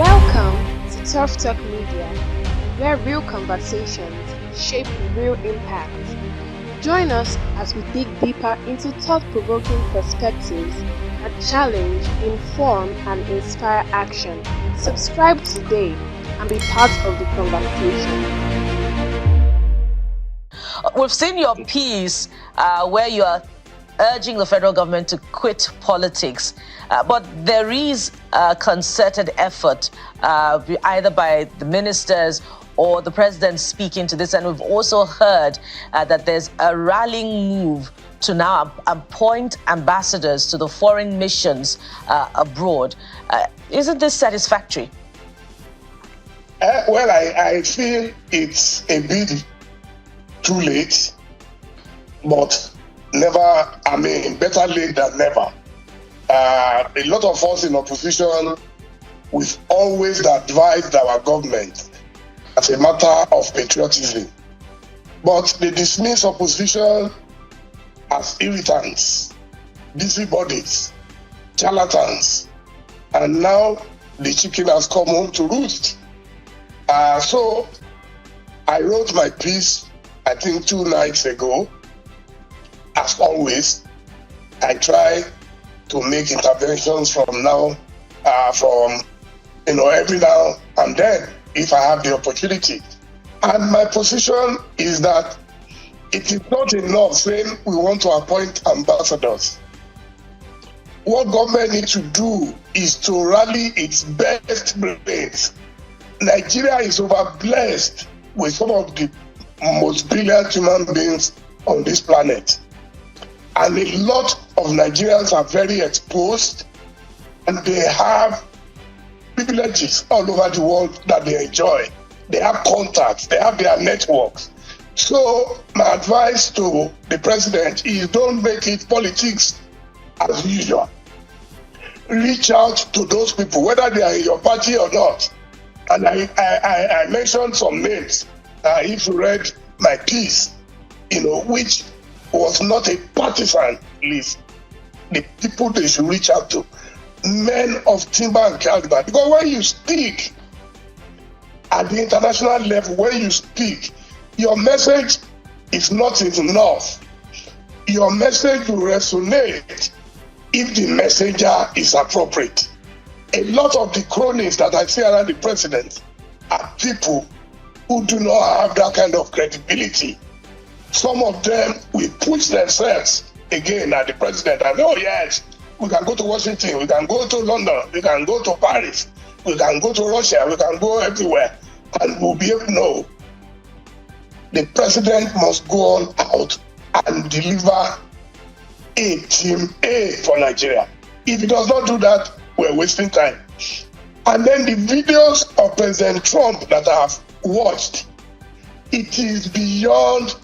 Welcome to Tough Talk Media, where real conversations shape real impact. Join us as we dig deeper into thought-provoking perspectives that challenge, inform, and inspire action. Subscribe today and be part of the conversation. We've seen your piece where you are urging the federal government to quit politics, but there is a concerted effort either by the ministers or the president speaking to this, and we've also heard that there's a rallying move to now appoint ambassadors to the foreign missions abroad. Isn't this satisfactory? Well, I feel it's a bit too late, but better late than never. A lot of us in opposition, we've always advised our government as a matter of patriotism. But they dismiss opposition as irritants, busybodies, charlatans, and now the chicken has come home to roost. So I wrote my piece, I think 2 nights ago. As always, I try to make interventions from every now and then, if I have the opportunity. And my position is that it is not enough saying we want to appoint ambassadors. What government needs to do is to rally its best brains. Nigeria is overblessed with some of the most brilliant human beings on this planet. And a lot of Nigerians are very exposed, and they have privileges all over the world that they enjoy. They have contacts, they have their networks. So my advice to the president is don't make it politics as usual. Reach out to those people, whether they are in your party or not. And I mentioned some names. If you read my piece, which was not a partisan list, the people they should reach out to, men of timber and caliber. Because when you speak at the international level, when you speak, your message is not enough. Your message will resonate if the messenger is appropriate. A lot of the cronies that I see around the president are people who do not have that kind of credibility. Some of them will push themselves again at the president and, oh yes, we can go to Washington, we can go to London, we can go to Paris, we can go to Russia, we can go everywhere, and we'll be able to know. The president must go on out and deliver a team A for Nigeria. If he does not do that, we're wasting time. And then the videos of President Trump that I have watched, it is beyond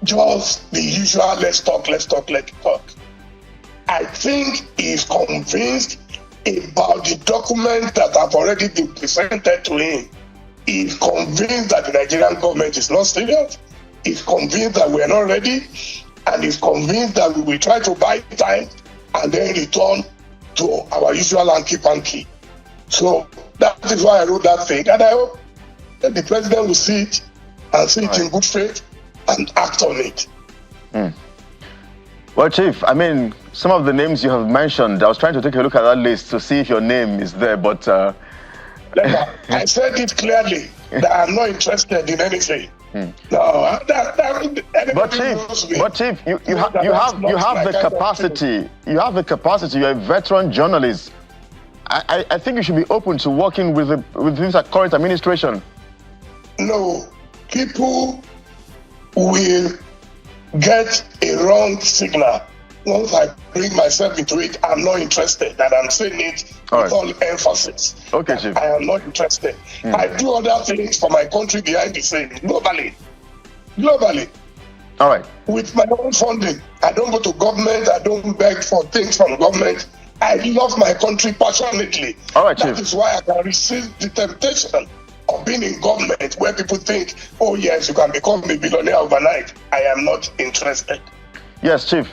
just the usual let's talk. I think he's convinced about the document that have already been presented to him. He's convinced that the Nigerian government is not serious. He's convinced that we're not ready. And he's convinced that we will try to buy time and then return to our usual hanky-panky. So that is why I wrote that thing. And I hope that the president will see it and see it in good faith and act on it. Well, Chief, some of the names you have mentioned, I was trying to take a look at that list to see if your name is there, but... I said it clearly that I'm not interested in anything. No, But Chief, you have the capacity. You have the capacity. You're a veteran journalist. I think you should be open to working with this current administration. No, people will get a wrong signal. Once I bring myself into it, I'm not interested, and I'm saying it with all emphasis. Okay, Chief. I am not interested. I do other things for my country behind the scenes, globally. All right. With my own funding. I don't go to government, I don't beg for things from government. I love my country passionately. All right, Chief. That is why I can resist the temptation of being in government where people think, oh yes, you can become a billionaire overnight. I am not interested. Yes, Chief.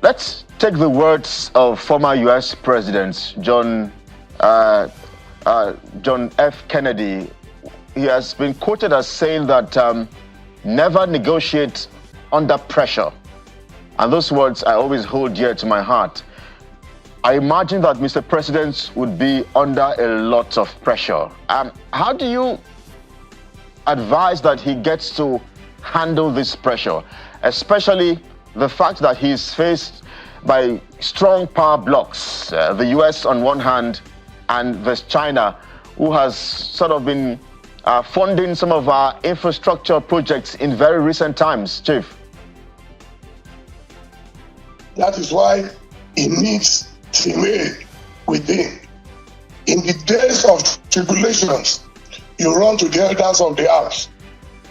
Let's take the words of former U.S. President John John F. Kennedy. He has been quoted as saying that never negotiate under pressure. And those words I always hold dear to my heart. I imagine that Mr. President would be under a lot of pressure. How do you advise that he gets to handle this pressure, especially the fact that he is faced by strong power blocks, the US on one hand, and there's China, who has sort of been funding some of our infrastructure projects in very recent times, Chief? That is why he needs female within. In the days of tribulations, you run to the elders of the house.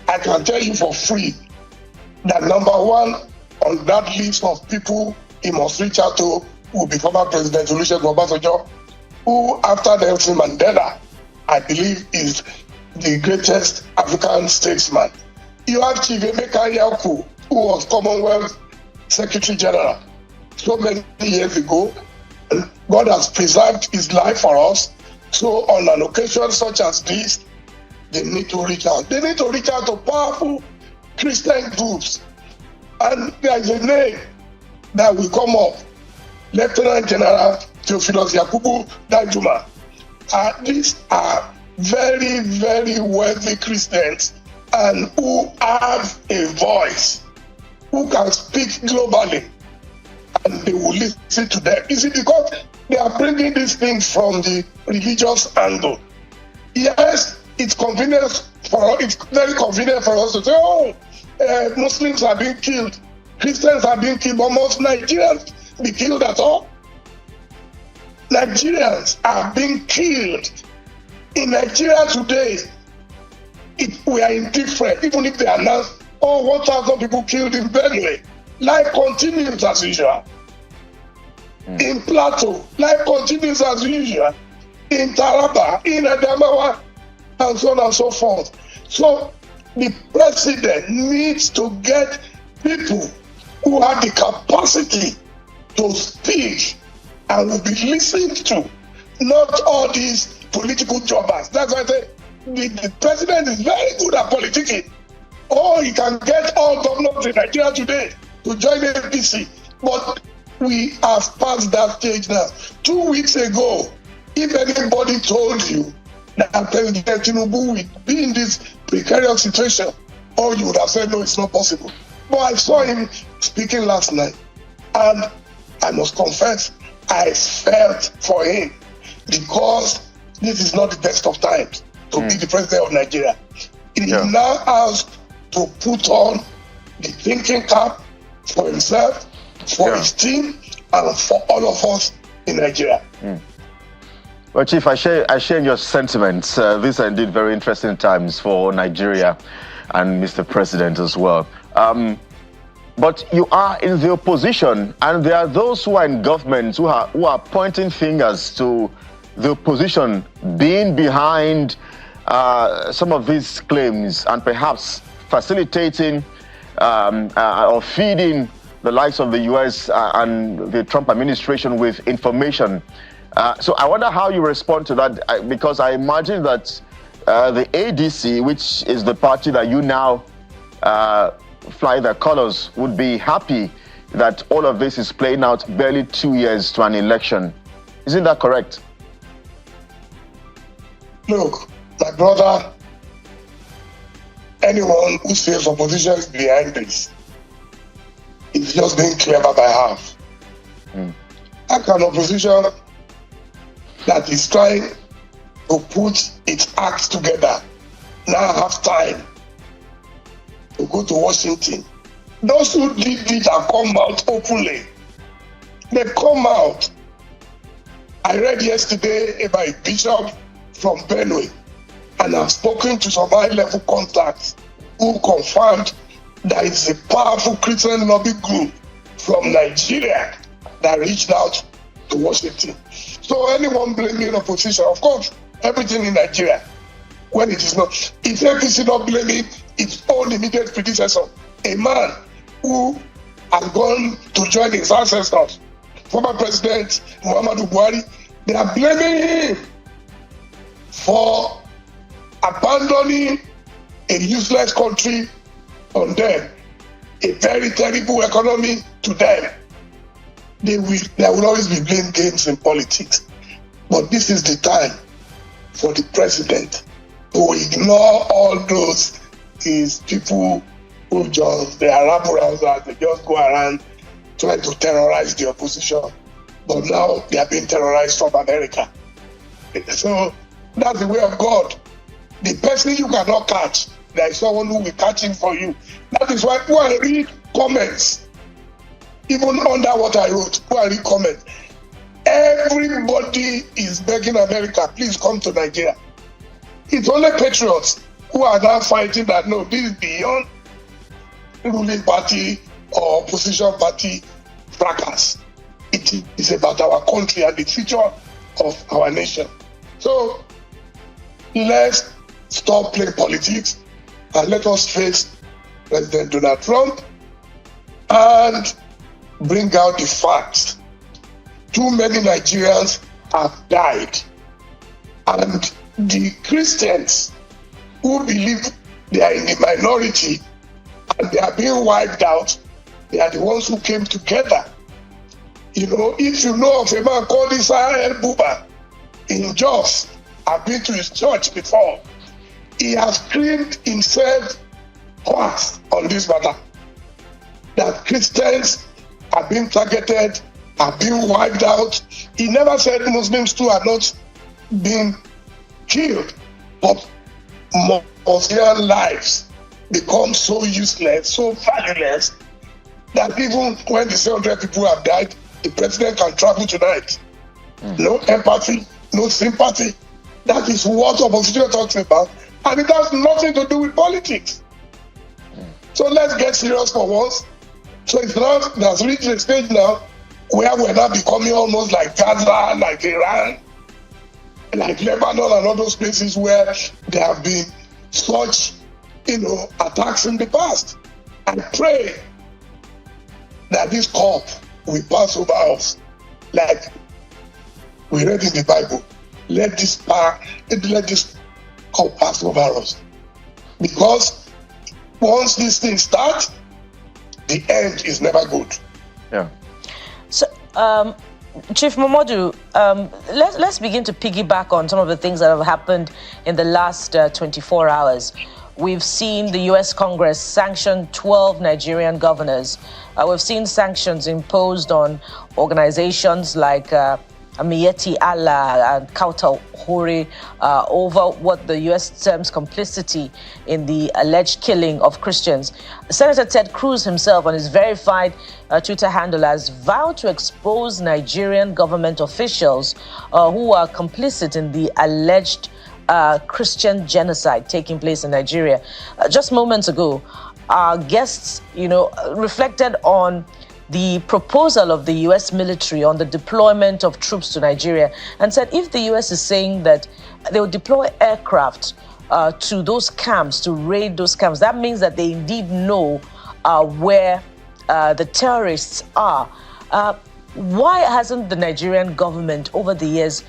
I can tell you for free that number one on that list of people he must reach out to will be former President Olusegun Obasanjo, who after Nelson Mandela, I believe is the greatest African statesman. You have Chief Emeka Yaku, who was Commonwealth Secretary General so many years ago. God has preserved his life for us. So on an occasion such as this, they need to reach out. They need to reach out to powerful Christian groups. And there is a name that will come up. Lieutenant General Theophilus Yakubu Danjuma. These are very, very wealthy Christians and who have a voice, who can speak globally, and they will listen to them. Is it because they are bringing these things from the religious angle? Yes, it's very convenient for us to say, oh, Muslims are being killed, Christians are being killed, but most Nigerians be killed at all. Nigerians are being killed. In Nigeria today, we are indifferent. Even if they announce, 1,000 people killed in Benue, life continues as usual. In Plateau, life continues as usual. In Taraba, in Adamawa, and so on and so forth. So the president needs to get people who have the capacity to speak and will be listened to, not all these political jobbers. That's why I say the president is very good at politicking. He can get all governors in Nigeria today to join the APC. But we have passed that stage now. 2 weeks ago, if anybody told you that President Tinubu will be in this precarious situation, you would have said, no, it's not possible. But I saw him speaking last night, and I must confess, I felt for him, because this is not the best of times to be the president of Nigeria. He now has to put on the thinking cap for himself, for his team, and for all of us in Nigeria. Well, Chief, I share your sentiments. These are indeed very interesting times for Nigeria and Mr. President as well. But you are in the opposition, and there are those who are in government who are pointing fingers to the opposition being behind some of these claims and perhaps facilitating or feeding the likes of the US and the Trump administration with information. So I wonder how you respond to that, because I imagine that the ADC, which is the party that you now fly their colors, would be happy that all of this is playing out barely 2 years to an election. Isn't that correct? Look, my brother, anyone who says opposition is behind this, it's just being clever by half. How can opposition that is trying to put its acts together now have time to go to Washington? Those who did it have come out openly. They come out. I read yesterday about a bishop from Benue, and I've spoken to some high-level contacts who confirmed that it's a powerful Christian lobby group from Nigeria that reached out to Washington. So anyone blaming opposition, of course, everything in Nigeria, when it is not, if APC not blaming its own immediate predecessor, a man who has gone to join his ancestors, former President Muhammadu Buhari, they are blaming him for abandoning a useless country on them, a very terrible economy to them. There will always be blame games in politics. But this is the time for the president to ignore all those his people who just, they are rabble-rousers, they just go around trying to terrorize the opposition. But now they are being terrorized from America. So that's the way of God. The person you cannot catch, there is someone who will catch him for you. That is why go and read comments. Even under what I wrote, go and read comments. Everybody is begging America, please come to Nigeria. It's only patriots who are now fighting that no, this is beyond ruling party or opposition party fracas. It is about our country and the future of our nation. So let's stop playing politics and let us face President Donald Trump and bring out the facts. Too many Nigerians have died, and the Christians who believe they are in the minority and they are being wiped out, they are the ones who came together. You know, if you know of a man called Israel Buba in Jos, I've been to his church before. He has screamed himself hoarse on this matter, that Christians are being targeted, are being wiped out. He never said Muslims too are not being killed, but Muslim lives become so useless, so valueless, that even when they say 100 people have died, the president can travel tonight. No empathy, no sympathy. That is what opposition talks about, and it has nothing to do with politics. So let's get serious for once. So it's not, that's reached a stage now where we're now becoming almost like Gaza, like Iran, like Lebanon and all those places where there have been such, attacks in the past. I pray that this cup will pass over us, like we read in the Bible. Let this cup pass over us, because once this thing starts, the end is never good. Yeah. So, Chief Momodu, let's begin to piggyback on some of the things that have happened in the last 24 hours. We've seen the U.S. Congress sanction 12 Nigerian governors. We've seen sanctions imposed on organizations like Amiyeti Allah and Kautal Hori over what the U.S. terms complicity in the alleged killing of Christians. Senator Ted Cruz himself on his verified Twitter handle has vowed to expose Nigerian government officials who are complicit in the alleged Christian genocide taking place in Nigeria. Just moments ago, our guests, reflected on the proposal of the U.S. military on the deployment of troops to Nigeria and said if the U.S. is saying that they will deploy aircraft to those camps, to raid those camps, that means that they indeed know where the terrorists are. Why hasn't the Nigerian government over the years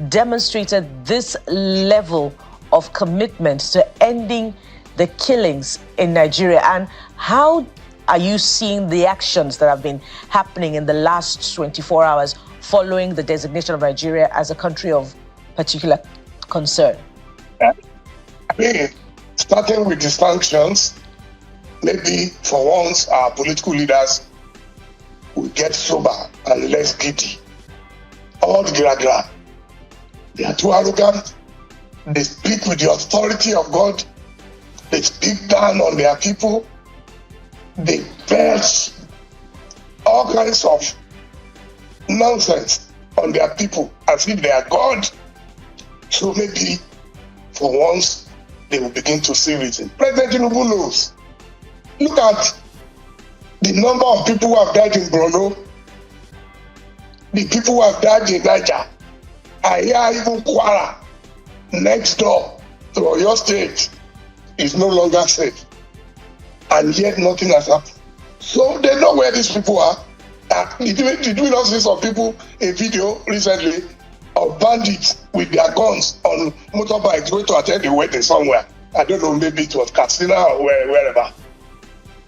demonstrated this level of commitment to ending the killings in Nigeria? And how are you seeing the actions that have been happening in the last 24 hours following the designation of Nigeria as a country of particular concern? I mean, starting with the sanctions, maybe for once our political leaders will get sober and less giddy. All the gra-gra. They are too arrogant. They speak with the authority of God. They speak down on their people. They belch all kinds of nonsense on their people as if they are God. So maybe for once they will begin to see reason. President Tinubu knows. Look at the number of people who have died in Borno, the people who have died in Niger. I hear even Kwara, next door to Oyo State, is no longer safe. And yet nothing has happened. So they know where these people are. Did we not see some people, a video recently, of bandits with their guns on motorbikes going to attend a wedding somewhere. I don't know, maybe it was Katsina or wherever.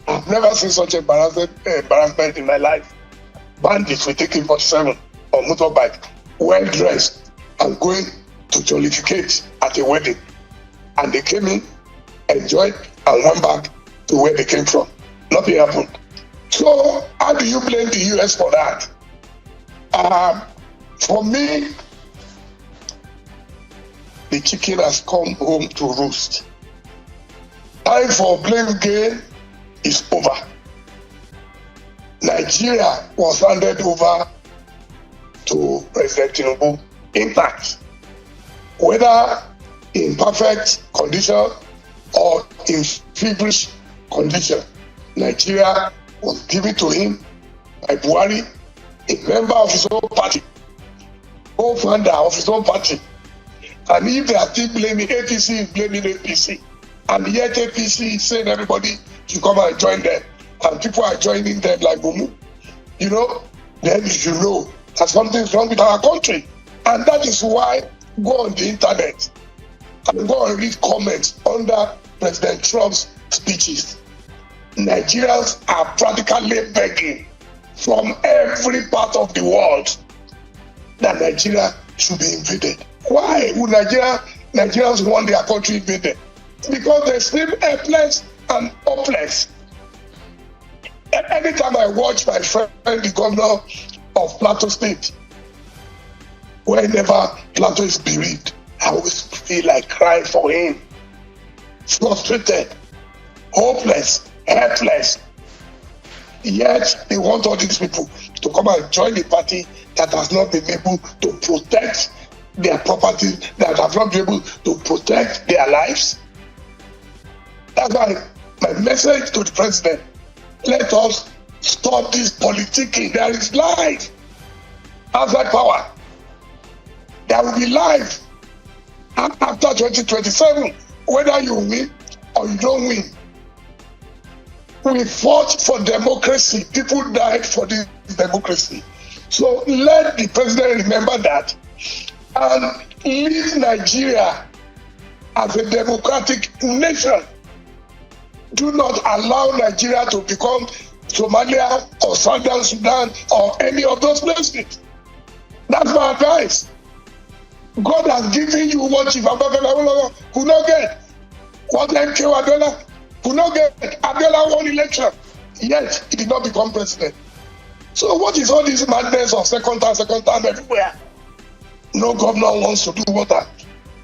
I've never seen such embarrassment in my life. Bandits with AK-47 on motorbike, well dressed, and going to jollificate at a wedding. And they came in, enjoyed, and went back to where they came from. Nothing happened. So how do you blame the US for that? For me, the chicken has come home to roost. Time for blame game is over. Nigeria was handed over to President Tinubu intact, whether in perfect condition or in feverish condition. Nigeria was given to him by Buhari, a member of his own party, co-founder of his own party. And if they are still blaming APC, is blaming APC. And yet APC is saying everybody should come and join them. And people are joining them like Mumu. You know, then you should know that something's wrong with our country. And that is why go on the internet and go and read comments under President Trump's speeches. Nigerians are practically begging from every part of the world that Nigeria should be invaded. Why would Nigerians want their country invaded? Because they seem helpless and hopeless. Anytime I watch my friend, the governor of Plateau State, whenever Plateau is bereaved, I always feel like crying for him. Frustrated, hopeless, helpless. Yet they want all these people to come and join the party that has not been able to protect their property, that have not been able to protect their lives. That's why my message to the president, let us stop this politicking. There is life outside power. There will be life after 2027, whether you win or you don't win. We fought for democracy. People died for this democracy. So let the president remember that and lead Nigeria as a democratic nation. Do not allow Nigeria to become Somalia or Southern Sudan or any of those places. That's my advice. God has given you what Chief Abiola could not get. What MK Abiola could not get. Abiola won election, yet he did not become president. So what is all this madness of second time everywhere? No governor wants to do water.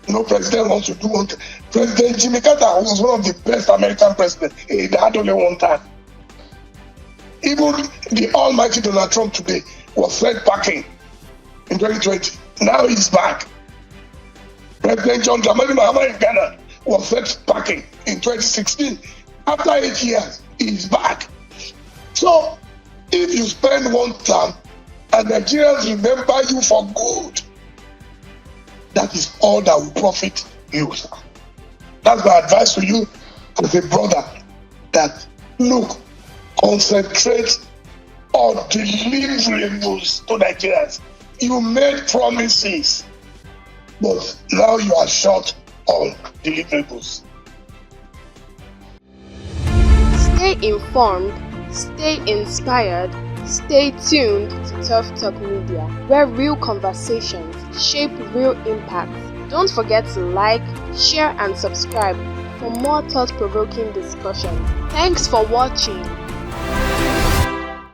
No president wants to do water. President Jimmy Carter was one of the best American presidents. He had only one time. Even the almighty Donald Trump today was fed packing in 2020. Now he's back. President John Dramani Mahama in Ghana was fed packing in 2016. After 8 years, he's back. So if you spend one term and Nigerians remember you for good, that is all that will profit you. That's my advice to you as a brother, that look, concentrate on deliverables to Nigerians. You made promises, but now you are short on deliverables. Stay informed, stay inspired, stay tuned to Tough Talk Media, where real conversations shape real impact. Don't forget to like, share, and subscribe for more thought-provoking discussions. Thanks for watching.